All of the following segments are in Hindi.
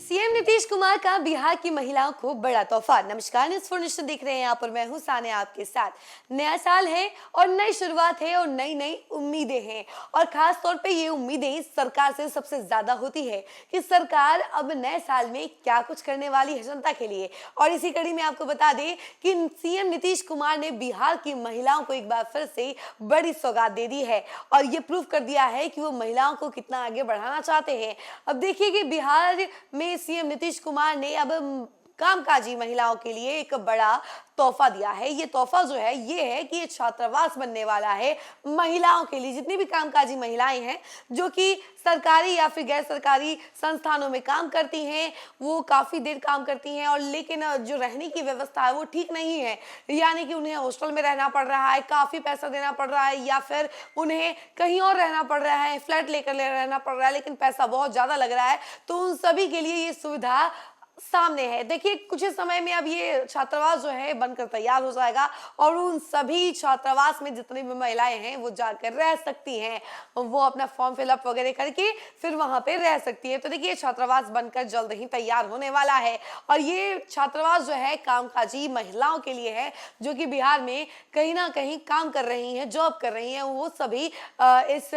सीएम नीतीश कुमार का बिहार की महिलाओं को बड़ा तोहफा। नमस्कार, न्यूज़ फॉर नेशन देख रहे हैं आप और मैं हूं सानिया आपके साथ। नया साल है और नई शुरुआत है और नई नई उम्मीदें हैं और खास तौर पे ये उम्मीदें सरकार से सबसे ज्यादा होती है कि सरकार अब नए साल में क्या कुछ करने वाली है जनता के लिए। और इसी कड़ी में आपको बता दें कि सीएम नीतीश कुमार ने बिहार की महिलाओं को एक बार फिर से बड़ी सौगात दे दी है और ये प्रूव कर दिया है कि वो महिलाओं को कितना आगे बढ़ाना चाहते हैं। अब देखिए कि बिहार में सीएम नीतीश कुमार ने अब कामकाजी महिलाओं के लिए एक बड़ा तोहफा दिया है। ये तोहफा जो है ये है कि ये छात्रावास बनने वाला है महिलाओं के लिए। जितनी भी कामकाजी महिलाएं हैं जो कि सरकारी या फिर गैर सरकारी संस्थानों में काम करती हैं, वो काफी देर काम करती हैं और लेकिन जो रहने की व्यवस्था है वो ठीक नहीं है, यानी कि उन्हें हॉस्टल में रहना पड़ रहा है, काफी पैसा देना पड़ रहा है या फिर उन्हें कहीं और रहना पड़ रहा है, फ्लैट लेकर रहना पड़ रहा है, लेकिन पैसा बहुत ज्यादा लग रहा है। तो उन सभी के लिए ये सुविधा सामने है। देखिए कुछ ही समय में अब ये छात्रावास जो है बनकर तैयार हो जाएगा और उन सभी छात्रावास में जितनी भी महिलाएं हैं वो जाकर रह सकती हैं, वो अपना फॉर्म फिलअप वगैरह करके फिर वहां पे रह सकती है। तो देखिए छात्रावास बनकर जल्द ही तैयार होने वाला है और ये छात्रावास जो है कामकाजी महिलाओं के लिए है जो कि बिहार में कहीं ना कहीं काम कर रही हैं, जॉब कर रही हैं, वो सभी इस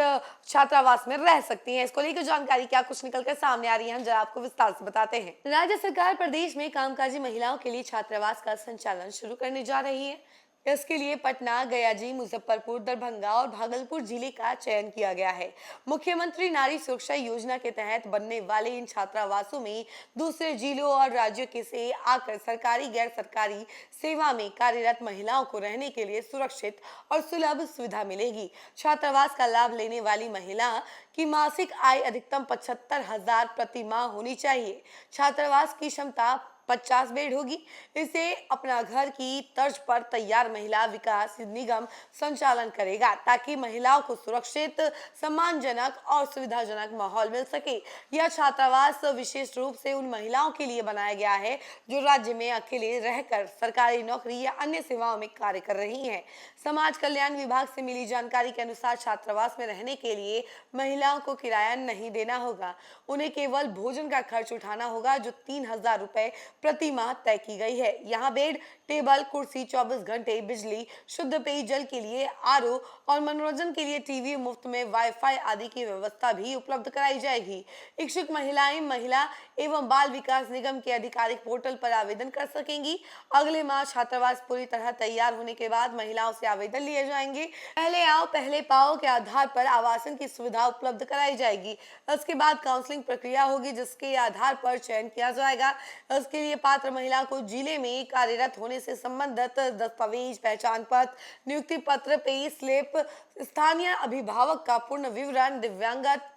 छात्रावास में रह सकती हैं। इसको लेकर जानकारी क्या कुछ निकलकर सामने आ रही है, हम जरा आपको विस्तार से बताते हैं। राज्य सरकार प्रदेश में कामकाजी महिलाओं के लिए छात्रावास का संचालन शुरू करने जा रही है। इसके लिए पटना, गयाजी, मुजफ्फरपुर, दरभंगा और भागलपुर जिले का चयन किया गया है। मुख्यमंत्री नारी सुरक्षा योजना के तहत बनने वाले इन छात्रावासों में दूसरे जिलों और राज्यों के से आकर सरकारी गैर सरकारी सेवा में कार्यरत महिलाओं को रहने के लिए सुरक्षित और सुलभ सुविधा मिलेगी। छात्रावास का लाभ लेने वाली महिला की मासिक आय अधिकतम 75,000 प्रति माह होनी चाहिए। छात्रावास की क्षमता 50 बेड होगी। इसे अपना घर की तर्ज पर तैयार महिला विकास निगम संचालन करेगा ताकि महिलाओं को सुरक्षित, सम्मानजनक और सुविधाजनक माहौल मिल सके। यह छात्रावास विशेष रूप से उन महिलाओं के लिए बनाया गया है जो राज्य में अकेले रहकर सरकारी नौकरी या अन्य सेवाओं में कार्य कर रही हैं। समाज कल्याण विभाग से मिली जानकारी के अनुसार छात्रावास में रहने के लिए महिलाओं को किराया नहीं देना होगा। उन्हें केवल भोजन का खर्च उठाना होगा जो 3,000 रुपए प्रति माह तय की गई है। यहाँ बेड, टेबल, कुर्सी, 24 घंटे बिजली, शुद्ध पेयजल के लिए आरओ और मनोरंजन के लिए टीवी, मुफ्त में वाईफाई आदि की व्यवस्था भी उपलब्ध कराई जाएगी। इच्छुक महिलाएं महिला एवं बाल विकास निगम के आधिकारिक पोर्टल पर आवेदन कर सकेंगी। अगले माह छात्रावास पूरी तरह तैयार होने के बाद महिलाओं से आवेदन लिए जाएंगे। पहले आओ पहले पाओ के आधार पर आवासन की सुविधा उपलब्ध कराई जाएगी। इसके बाद काउंसलिंग प्रक्रिया होगी जिसके आधार पर चयन किया जाएगा। इसके लिए पात्र महिला को जिले में कार्यरत होने से संबंधित दस्तावेज, पहचान पत्र, नियुक्ति पत्र, पे स्लिप, स्थानीय अभिभावक का पूर्ण विवरण, दिव्यांगत,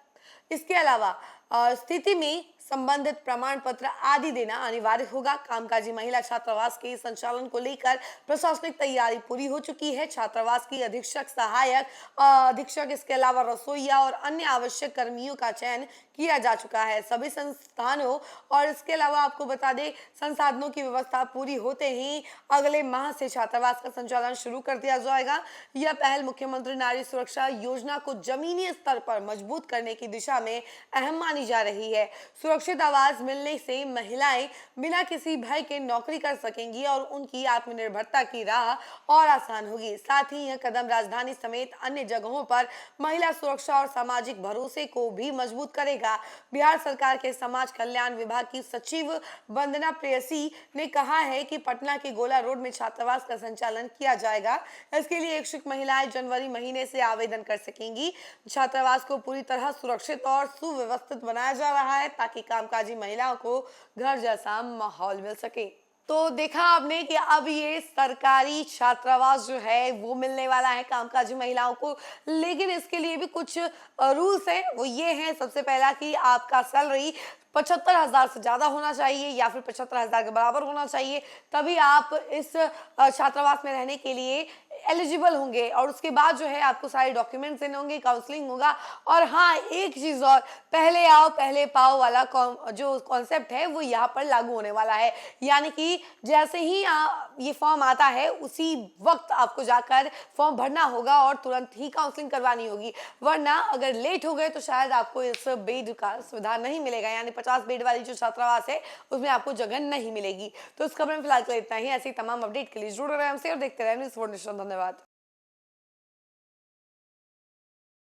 इसके अलावा स्थिति में संबंधित प्रमाण पत्र आदि देना अनिवार्य होगा। कामकाजी महिला छात्रावास के संचालन को लेकर प्रशासनिक तैयारी पूरी हो चुकी है। छात्रावास की अधीक्षक, सहायक अधीक्षक, इसके अलावा रसोईया और अन्य आवश्यक कर्मियों का चयन किया जा चुका है। सभी संस्थानों और इसके अलावा आपको बता दें संसाधनों की व्यवस्था पूरी होते ही अगले माह से छात्रावास का संचालन शुरू कर दिया जाएगा। यह पहल मुख्यमंत्री नारी सुरक्षा योजना को जमीनी स्तर पर मजबूत करने की दिशा में अहम मानी जा रही है। सुरक्षित आवास मिलने से महिलाएं बिना किसी भय के नौकरी कर सकेंगी और उनकी आत्मनिर्भरता की राह और आसान होगी। साथ ही यह कदम राजधानी समेत अन्य जगहों पर महिला सुरक्षा और सामाजिक भरोसे को भी मजबूत करेगा। बिहार सरकार के समाज कल्याण विभाग की सचिव वंदना प्रेयसी ने कहा है कि पटना के गोला रोड में छात्रावास का संचालन किया जाएगा। इसके लिए इच्छुक महिलाएं जनवरी महीने से आवेदन कर सकेंगी। छात्रावास को पूरी तरह सुरक्षित और सुव्यवस्थित बनाया जा रहा है ताकि कामकाजी महिलाओं को घर जैसा माहौल मिल सके। तो देखा आपने कि अब ये सरकारी छात्रावास जो है वो मिलने वाला है कामकाजी महिलाओं को, लेकिन इसके लिए भी कुछ रूल्स हैं। वो ये हैं, सबसे पहला कि आपका सैलरी 75,000 से ज्यादा होना चाहिए या फिर 75,000 के बराबर होना चाहिए, तभी आप इस छात्रावास में रहने के लिए एलिजिबल होंगे और उसके बाद जो है आपको सारे डॉक्यूमेंट्स देने होंगे, काउंसलिंग होगा। और हाँ, एक चीज और, पहले आओ पहले पाओ वाला जो कॉन्सेप्ट है वो यहाँ पर लागू होने वाला है। यानी कि जैसे ही ये फॉर्म आता है उसी वक्त आपको जाकर फॉर्म भरना होगा और तुरंत ही काउंसलिंग करवानी होगी, वरना अगर लेट हो गए तो शायद आपको इस बेड का सुविधा नहीं मिलेगा, यानी 50 बेड वाली जो छात्रावास है उसमें आपको जगह नहीं मिलेगी। तो इस खबर में फिलहाल के लिए इतना ही। ऐसी तमाम अपडेट के लिए जुड़े रहे हमसे और देखते रहे न्यूज़ 4 नेशन। धन्यवाद।